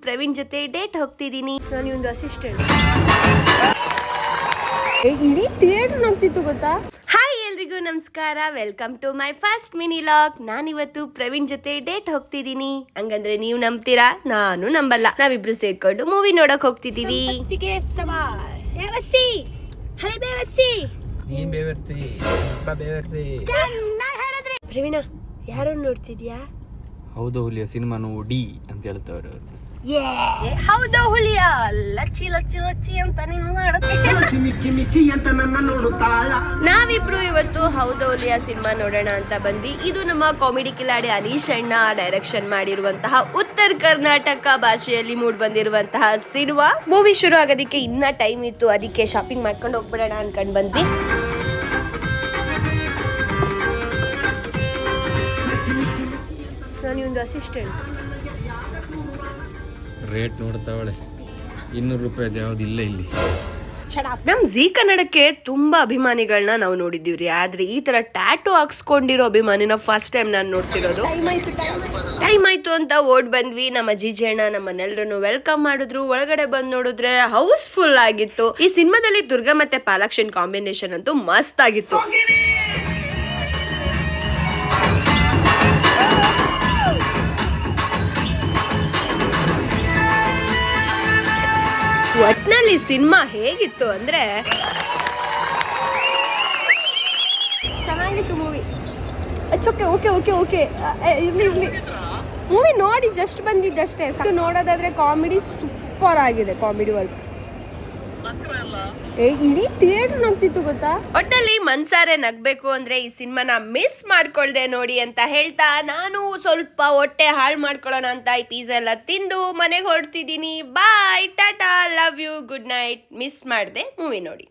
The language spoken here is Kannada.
ಪ್ರವೀಣ್ ಜೊತೆ ಡೇಟ್ ಹೋಗ್ತಿದ್ದೀನಿ. ನಾನು ಒಂದು ಅಸಿಸ್ಟೆಂಟ್. ಇಡೀ ಥಿಯೇಟರ್ ಹೋಗ್ತಿತ್ತು ಗೊತ್ತಾ. ಹಾಯ್ ಎಲ್ರಿಗೂ ನಮಸ್ಕಾರ, welcome to my first mini vlog. ನಾನಿವತ್ತು ಪ್ರವೀಣ್ ಜೊತೆ ಡೇಟ್ ಹೋಗ್ತಿದ್ದೀನಿ. ಹಂಗಂದ್ರೆ ನೀವು ನಂಬ್ತೀರಾ? ನಾನು ನಂಬಲ್ಲ. ನಾವಿಬ್ರು ಸೇರ್ಕೊಂಡು ಮೂವಿ ನೋಡಕ್ ಹೋಗ್ತಿದೀವಿ. ಪ್ರವೀಣ, ಯಾರು ನೋಡ್ತಿದ್ಯಾ? ಹೌದು ಹುಲಿಯ ಸಿನಿಮಾ ನೋಡಿ ಅಂತ ಹೇಳ್ತವ್ರೆ ಅವರು. ಹೌದು ಹುಲಿಯ ಲಚ್ಚಿ ಲಚ್ಚಿ ಲಚ್ಚಿ ಅಂತ ನಾವಿಬ್ರು ಇವತ್ತು ಹೌದು ಹುಲಿಯ ಸಿನಿಮಾ ನೋಡೋಣ ಅಂತ ಬಂದ್ವಿ. ಇದು ನಮ್ಮ ಕಾಮಿಡಿ ಕಿಲಾಡಿ ಅನೀಶ್ ಅಣ್ಣ ಡೈರೆಕ್ಷನ್ ಮಾಡಿರುವಂತಹ ಉತ್ತರ ಕರ್ನಾಟಕ ಭಾಷೆಯಲ್ಲಿ ಮೂಡ್ ಬಂದಿರುವಂತಹ ಸಿನಿಮಾ. ಮೂವಿ ಶುರು ಆಗೋದಕ್ಕೆ ಇನ್ನ ಟೈಮ್ ಇತ್ತು, ಅದಕ್ಕೆ ಶಾಪಿಂಗ್ ಮಾಡ್ಕೊಂಡು ಹೋಗ್ಬಿಡೋಣ ಅನ್ಕೊಂಡ್ ಬಂದ್ವಿ. ನಾನು ಒಂದು ಅಸಿಸ್ಟೆಂಟ್. ರೇಟ್ ನೋಡ್ತಾವಳೆ, 200 ರೂಪಾಯಿ ಯಾವ್ದು ಇಲ್ಲ ಇಲ್ಲಿ. ನಮ್ ಜೀ ಕನ್ನಡಕ್ಕೆ ತುಂಬಾ ಅಭಿಮಾನಿಗಳನ್ನ ನಾವು ನೋಡಿದೀವ್ರಿ, ಆದ್ರೆ ಈ ತರ ಟ್ಯಾಟೂ ಹಾಕ್ಸ್ಕೊಂಡಿರೋ ಅಭಿಮಾನಿನ ಫಸ್ಟ್ ಟೈಮ್ ನಾನು ನೋಡ್ತಿರೋದು. ಟೈಮ್ ಆಯ್ತು ಅಂತ ಓಡ್ ಬಂದ್ವಿ. ನಮ್ಮ ಜೀಜಿ ಅಣ್ಣ ನಮ್ಮನ್ನೆಲ್ಲರನ್ನು ವೆಲ್ಕಮ್ ಮಾಡಿದ್ರು. ಒಳಗಡೆ ಬಂದ್ ನೋಡಿದ್ರೆ ಹೌಸ್ಫುಲ್ ಆಗಿತ್ತು. ಈ ಸಿನಿಮಾದಲ್ಲಿ ದುರ್ಗಾ ಮತ್ತೆ ಪಾಲಾಕ್ಷನ್ ಕಾಂಬಿನೇಷನ್ ಅಂತೂ ಮಸ್ತ್ ಆಗಿತ್ತು. ಒಟ್ನಲ್ಲಿ ಸಿನಿಮಾ ಹೇಗಿತ್ತು ಅಂದ್ರೆ ಚೆನ್ನಾಗಿತ್ತು movie. It's okay okay okay okay ಇರ್ಲಿ ಇರ್ಲಿ. ಮೂವಿ ನೋಡಿ ಜಸ್ಟ್ ಬಂದಿದ್ದಷ್ಟೇ. ನೋಡೋದಾದ್ರೆ ಕಾಮಿಡಿ ಸೂಪರ್ ಆಗಿದೆ, ಕಾಮಿಡಿ ವರ್ಕ್. ಇಡೀ ಥಿಯೇಟರ್ ಹೋಗ್ತಿತ್ತು ಗೊತ್ತಾ. ಒಟ್ಟಲ್ಲಿ ಮನ್ಸಾರೆ ನಗ್ಬೇಕು ಅಂದ್ರೆ ಈ ಸಿನಿಮಾನ ಮಿಸ್ ಮಾಡ್ಕೊಳ್ದೆ ನೋಡಿ ಅಂತ ಹೇಳ್ತಾ, ನಾನು ಸ್ವಲ್ಪ ಹೊಟ್ಟೆ ಹಾಳು ಮಾಡ್ಕೊಳ್ಳೋಣ ಅಂತ ಈ ಪಿಜ್ಜಾ ಎಲ್ಲ ತಿಂದು ಮನೆಗೆ ಹೊರಡ್ತಿದ್ದೀನಿ. Bye, tata, love you, good night. Miss ಮಾಡ್ದೆ ಮೂವಿ ನೋಡಿ.